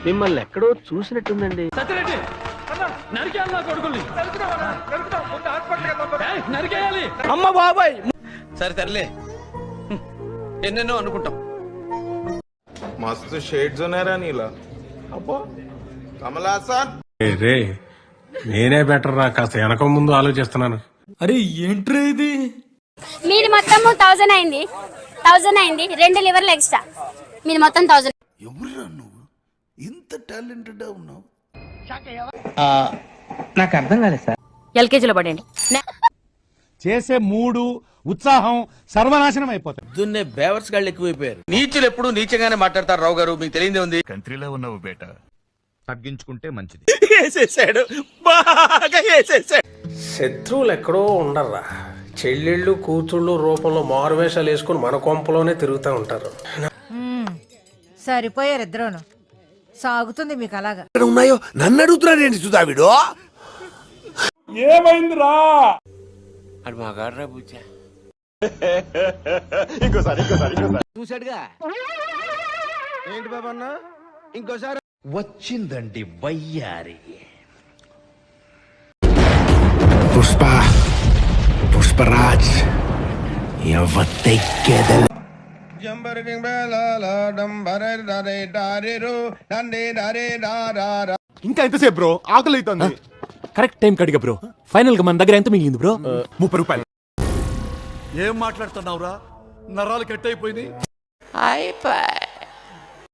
మిమ్మల్ని ఎక్కడో చూసినట్టుందండి. అమ్మ బాబాయ్. సరే తరలే, ఎన్నెన్నో అనుకుంటాం. మస్తు షేడ్స్ ఉన్నారా నీలా. అబ్బో కమలాసన్ రే, నేనే బెటర్ రా, కాస్త వెనక ముందు ఆలోచిస్తున్నాను. అరే ఏంట్రా ఇది? మీది మొత్తం 1000 అయింది. 1000 అయింది. 2 లివర్లు ఎక్స్ట్రా. మీది మొత్తం 1000. ఎవరురా నువ్వు ఇంత టాలెంటెడ్ ఉన్నావు? నాకు అర్థం కాలేదు సార్. ఎల్కేజీలో పడండి. చేసే మూడు ఉత్సాహం సర్వనాశనం అయిపోతాయి. దున్నే బేవర్స్ గాళ్ళు ఎక్కువైపోయారు. నీచులు ఎప్పుడు నీచంగానే మాట్లాడతారు రావు గారు, మీకు తెలియదే ఉంది. కంట్రీలో ఉన్నావు బేట, తగ్గించుకుంటే మంచిది. వేసేసాడు, బాగా వేసేసాడు. శత్రువులు ఎక్కడో ఉండర్రా. చెల్లెళ్ళు కూతుళ్ళు రూపంలో మారువేషాలు వేసుకుని మన కొంపలోనే తిరుగుతూ ఉంటారు. సరిపోయారు ఇద్దరును. సాగుతుంది మీకు అలాగా. ఉన్నాయో నన్ను అడుగుతున్నాడు సుధావిడు. ఏమైందిరా? అది మా గాడ్రా బుజ్జా. చూసాడుగా ఏంటి బాబన్న, ఇంకోసారి వచ్చిందండి వయ్యారి. పుష్పరాజ్ ఇంకా ఎంతసేపు బ్రో? ఆకలి అవుతుంది. కరెక్ట్ టైం కడిగా బ్రో. ఫైనల్ గా మన దగ్గర ఎంత మిగిలింది బ్రో? 30 రూపాయలు. ఏం మాట్లాడుతున్నావురా? నరాలు కట్ అయిపోయింది. అయిపోయి